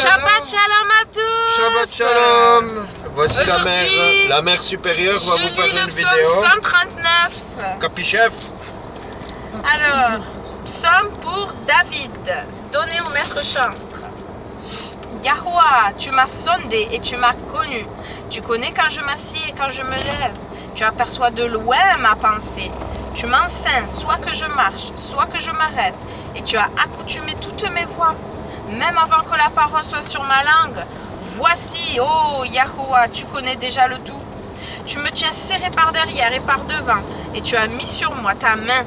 Shabbat Shalom à tous. Shabbat Shalom. Voici la mère supérieure va vous faire une vidéo. Psaume 139. Capichef. Alors, psaume pour David, donné au maître chantre. Yahoua, tu m'as sondé et tu m'as connu. Tu connais quand je m'assieds et quand je me lève. Tu aperçois de loin ma pensée. Tu m'enseignes, soit que je marche, soit que je m'arrête. Et tu as accoutumé toutes mes voies, même avant que la parole soit sur ma langue. Voici, ô Yahoua, tu connais déjà le tout. Tu me tiens serré par derrière et par devant, et tu as mis sur moi ta main.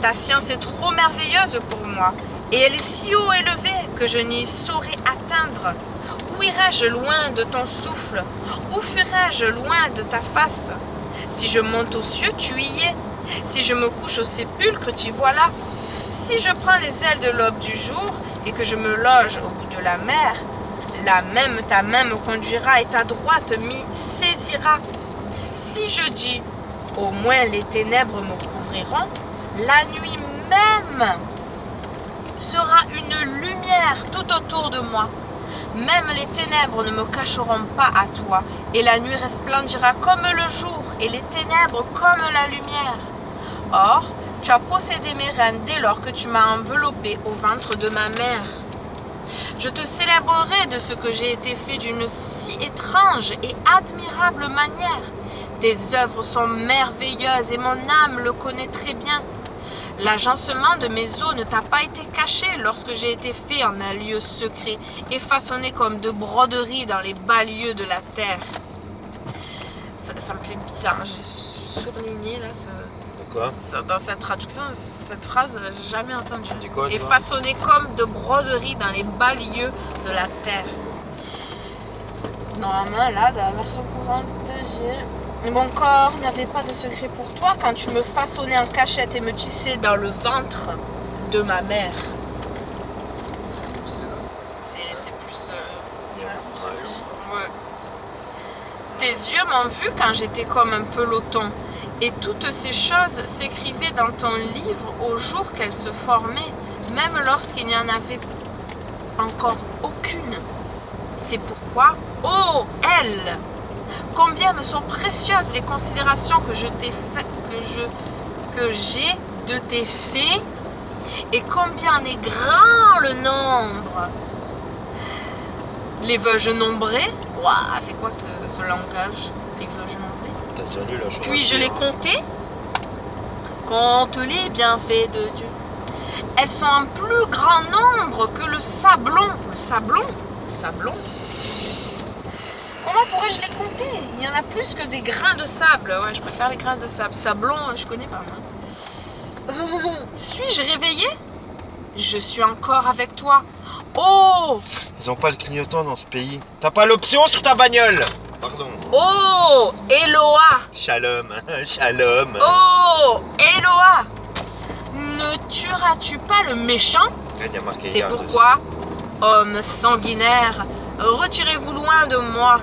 Ta science est trop merveilleuse pour moi, et elle est si haut élevée que je n'y saurais atteindre. Où irais-je loin de ton souffle? Où fuirais-je loin de ta face? Si je monte aux cieux, tu y es. Si je me couche au sépulcre, t'y voilà. Si je prends les ailes de l'aube du jour et que je me loge au bout de la mer, là même ta main me conduira et ta droite m'y saisira. Si je dis, au moins les ténèbres me couvriront, la nuit même sera une lumière tout autour de moi. Même les ténèbres ne me cacheront pas à toi, et la nuit resplendira comme le jour, et les ténèbres comme la lumière. Or, tu as possédé mes reins dès lors que tu m'as enveloppé au ventre de ma mère. Je te célébrerai de ce que j'ai été fait d'une si étrange et admirable manière. Tes œuvres sont merveilleuses et mon âme le connaît très bien. L'agencement de mes os ne t'a pas été caché lorsque j'ai été fait en un lieu secret et façonné comme de broderies dans les bas lieux de la terre. Ça me fait bizarre, j'ai surligné là dans cette traduction, cette phrase, j'ai jamais entendu. Et façonné comme de broderies dans les bas lieux de la terre. Normalement, là, dans la version courante, j'ai... Mon corps n'avait pas de secret pour toi quand tu me façonnais en cachette et me tissais dans le ventre de ma mère. C'est plus... Ouais. Tes yeux m'ont vu quand j'étais comme un peloton. Et toutes ces choses s'écrivaient dans ton livre au jour qu'elles se formaient, même lorsqu'il n'y en avait encore aucune. C'est pourquoi, ô elle, combien me sont précieuses les considérations que j'ai de tes faits, et combien en est grand le nombre. Les veux-je nombrer? Waouh, c'est quoi ce langage? Les veux-je nombrer? Puis-je les compter? Compte les bienfaits de Dieu. Elles sont en plus grand nombre que le sablon. Le sablon? Le sablon? Comment pourrais-je les compter? Il y en a plus que des grains de sable. Ouais, je préfère les grains de sable. Sablon, je connais pas moi. Suis-je réveillé? Je suis encore avec toi. Oh! Ils ont pas le clignotant dans ce pays. T'as pas l'option sur ta bagnole. Pardon. Oh! Eloa! Shalom, shalom. Oh! Eloa! Ne tueras-tu pas le méchant? C'est pourquoi, hommes sanguinaires, retirez-vous loin de moi.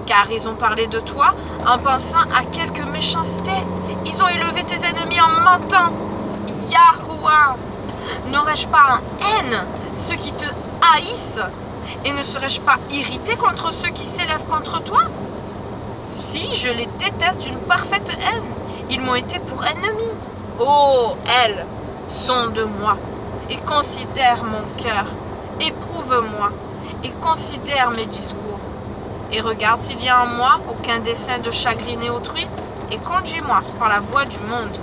Car ils ont parlé de toi en pensant à quelque méchanceté. Ils ont élevé tes ennemis en mentant. Yahoua! N'aurais-je pas en haine ceux qui te haïssent? Et ne serais-je pas irrité contre ceux qui s'élèvent contre toi? Si, je les déteste d'une parfaite haine. Ils m'ont été pour ennemis. Oh, elle, sonde-moi et considère mon cœur. Éprouve-moi et considère mes discours. Et regarde s'il y a en moi aucun dessein de chagriner autrui, et conduis-moi par la voie du monde.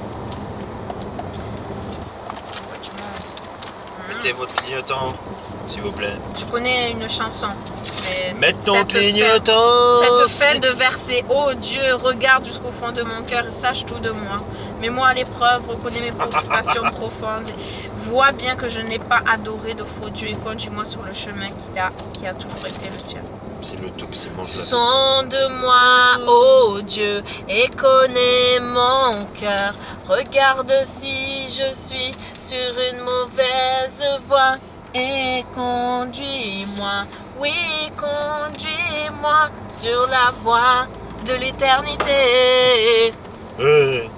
Mettez votre clignotant, s'il vous plaît. Je connais une chanson. Mets ton clignotant. Ça te fait de verser. Oh Dieu, regarde jusqu'au fond de mon cœur et sache tout de moi. Mets-moi à l'épreuve, reconnais mes préoccupations profondes. Vois bien que je n'ai pas adoré de faux dieux et conduis-moi sur le chemin qui a toujours été le tien. C'est le tout que c'est bon. Sonde-moi, ô Dieu, et connais mon cœur. Regarde si je suis sur une mauvaise voie. Et conduis-moi, oui, conduis-moi sur la voie de l'éternité. Amen.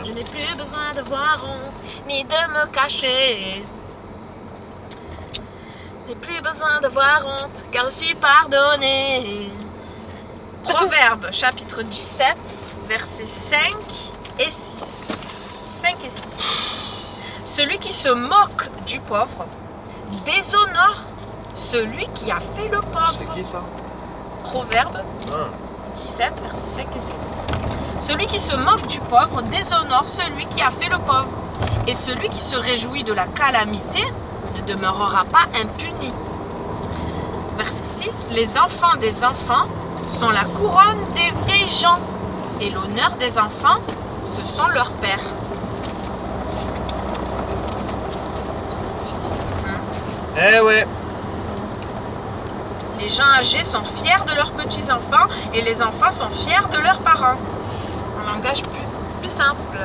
Je n'ai plus besoin d'avoir honte, ni de me cacher. n'ai plus besoin d'avoir honte, car je suis pardonné. Proverbe, chapitre 17, versets 5 et 6. 5 et 6. Celui qui se moque du pauvre déshonore celui qui a fait le pauvre. C'est qui ça? Proverbe 17, versets 5 et 6. Celui qui se moque du pauvre déshonore celui qui a fait le pauvre. Et celui qui se réjouit de la calamité ne demeurera pas impuni. Verset 6. Les enfants des enfants sont la couronne des vieilles gens. Et l'honneur des enfants, ce sont leurs pères. Eh ouais. Les gens âgés sont fiers de leurs petits-enfants et les enfants sont fiers de leurs parents. Un langage plus simple.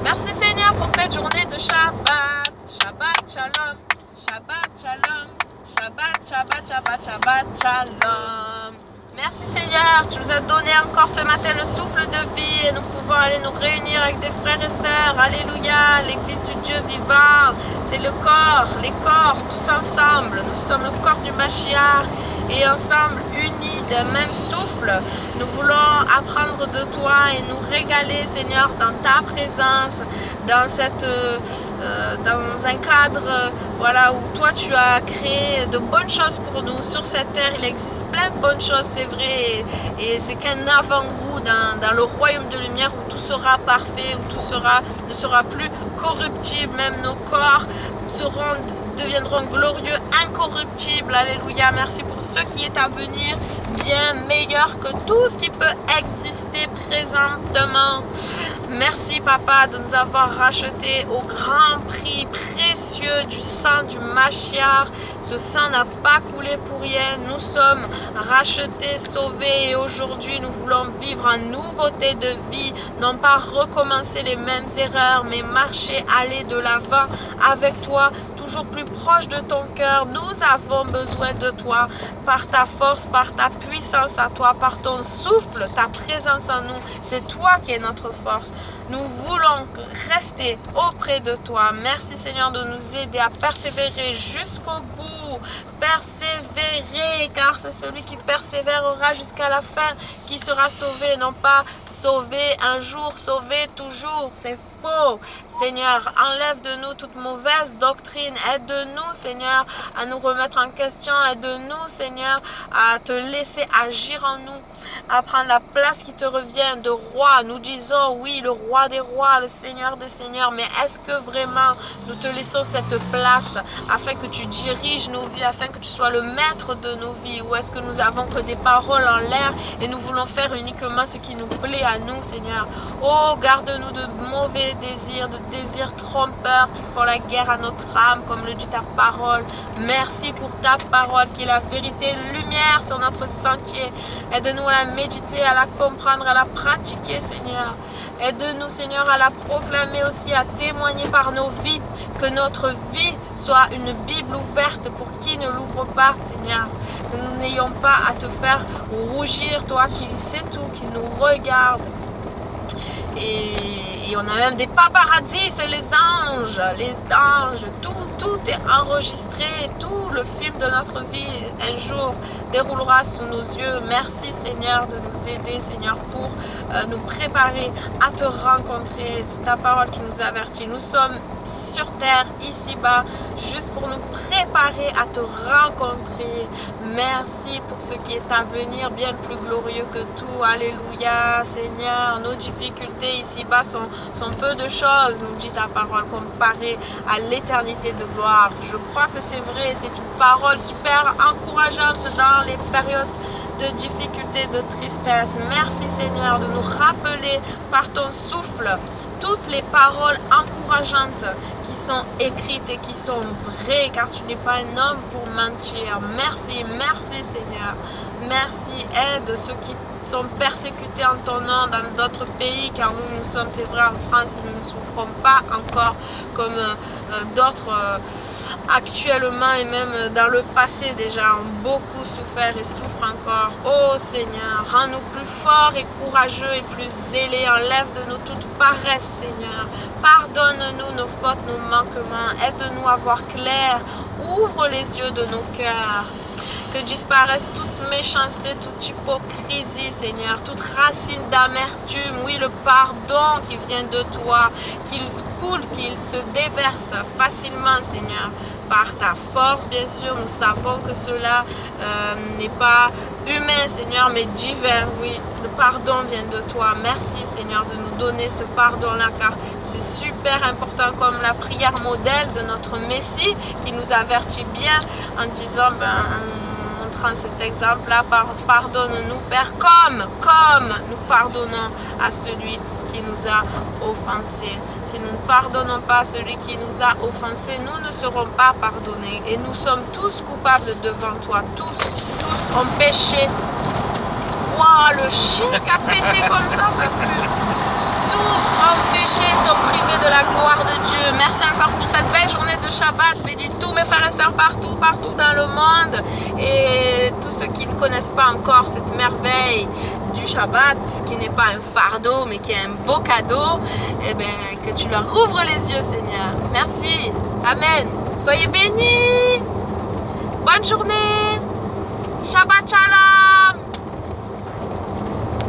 Merci Seigneur pour cette journée de Shabbat. Shabbat Shalom. Shabbat Shalom. Shabbat, Shabbat, Shabbat, Shabbat Shalom. Merci Seigneur, tu nous as donné encore ce matin le souffle de vie et nous pouvons aller nous réunir avec des frères et sœurs. Alléluia, l'église du Dieu vivant, c'est le corps, les corps, tous ensemble. Nous sommes le corps du Mashiach et ensemble, unis d'un même souffle, nous voulons apprendre de toi et nous régaler Seigneur dans ta présence, dans un cadre voilà, où toi tu as créé de bonnes choses pour nous. Sur cette terre, il existe plein de bonnes choses, c'est vrai, et c'est qu'un avant-goût dans le royaume de lumière où tout sera parfait, où tout ne sera plus corruptible, même nos corps deviendront glorieux, incorruptibles. Alléluia, merci pour ce qui est à venir, bien meilleur que tout ce qui peut exister présentement. Merci Papa de nous avoir rachetés au grand prix précieux du sang du Mashiach. Ce sang n'a pas coulé pour rien. Nous sommes rachetés, sauvés et aujourd'hui nous voulons vivre en nouveauté de vie. Non pas recommencer les mêmes erreurs mais marcher, aller de l'avant avec toi, toujours plus proche de ton cœur. Nous avons besoin de toi, par ta force, par ta puissance à toi, par ton souffle, ta présence en nous. C'est toi qui es notre force. Nous voulons rester auprès de toi. Merci Seigneur de nous aider à persévérer jusqu'au bout. Persévérer, car c'est celui qui persévérera jusqu'à la fin qui sera sauvé, non pas sauvé un jour, sauvé toujours. C'est faux. Seigneur, enlève de nous toute mauvaise doctrine. Aide-nous, Seigneur, à nous remettre en question. Aide-nous, Seigneur, à te laisser agir en nous, à prendre la place qui te revient de roi. Nous disons, oui, le roi des rois, le Seigneur des seigneurs, mais est-ce que vraiment nous te laissons cette place afin que tu diriges nos vies, afin que tu sois le maître de nos vies, ou est-ce que nous avons que des paroles en l'air et nous voulons faire uniquement ce qui nous plaît à nous, Seigneur? Oh, garde-nous de mauvais désirs, de désirs trompeurs qui font la guerre à notre âme, comme le dit ta parole. Merci pour ta parole qui est la vérité, lumière sur notre sentier. Aide-nous à la méditer, à la comprendre, à la pratiquer, Seigneur. Aide-nous, Seigneur, à la proclamer aussi, à témoigner par nos vies, que notre vie soit une Bible ouverte pour qui ne l'ouvre pas, Seigneur. Que nous n'ayons pas à te faire rougir, toi qui sais tout, qui nous regarde. Et on a même des paparazzis, c'est les anges, tout est enregistré, tout le film de notre vie un jour déroulera sous nos yeux. Merci Seigneur de nous aider, Seigneur, pour nous préparer à te rencontrer. C'est ta parole qui nous avertit. Nous sommes sur terre, ici-bas, juste pour nous préparer à te rencontrer. Merci pour ce qui est à venir, bien plus glorieux que tout. Alléluia, Seigneur. Nos difficultés ici-bas sont peu de choses, nous dit ta parole, comparée à l'éternité de gloire. Je crois que c'est vrai, c'est une parole super encourageante dans les périodes de difficulté, de tristesse. Merci Seigneur de nous rappeler par ton souffle toutes les paroles encourageantes qui sont écrites et qui sont vraies, car tu n'es pas un homme pour mentir. Merci, merci Seigneur. Merci, aide ceux qui sont persécutés en ton nom dans d'autres pays, car nous sommes, c'est vrai, en France, nous ne souffrons pas encore comme d'autres actuellement et même dans le passé déjà ont beaucoup souffert et souffrent encore. Oh Seigneur, rends-nous plus forts et courageux et plus zélés, enlève de nous toute paresse Seigneur, pardonne-nous nos fautes, nos manquements, aide-nous à voir clair, ouvre les yeux de nos cœurs. Que disparaisse toute méchanceté, toute hypocrisie, Seigneur, toute racine d'amertume. Oui, le pardon qui vient de toi, qu'il coule, qu'il se déverse facilement, Seigneur, par ta force, bien sûr. Nous savons que cela n'est pas humain, Seigneur, mais divin. Oui, le pardon vient de toi. Merci, Seigneur, de nous donner ce pardon-là, car c'est super important, comme la prière modèle de notre Messie, qui nous avertit bien en disant, cet exemple-là, pardonne-nous, Père, comme nous pardonnons à celui qui nous a offensés. Si nous ne pardonnons pas à celui qui nous a offensés, nous ne serons pas pardonnés. Et nous sommes tous coupables devant toi. Tous ont péché. Waouh, le chien qui a pété comme ça pue. Tous ont péché, sont privés de la gloire de Dieu. Merci encore pour cette belle journée de Shabbat. Bédis tous mes frères et sœurs partout dans le monde. Et tous ceux qui ne connaissent pas encore cette merveille du Shabbat, qui n'est pas un fardeau, mais qui est un beau cadeau, eh bien, que tu leur ouvres les yeux, Seigneur. Merci. Amen. Soyez bénis. Bonne journée. Shabbat Shalom.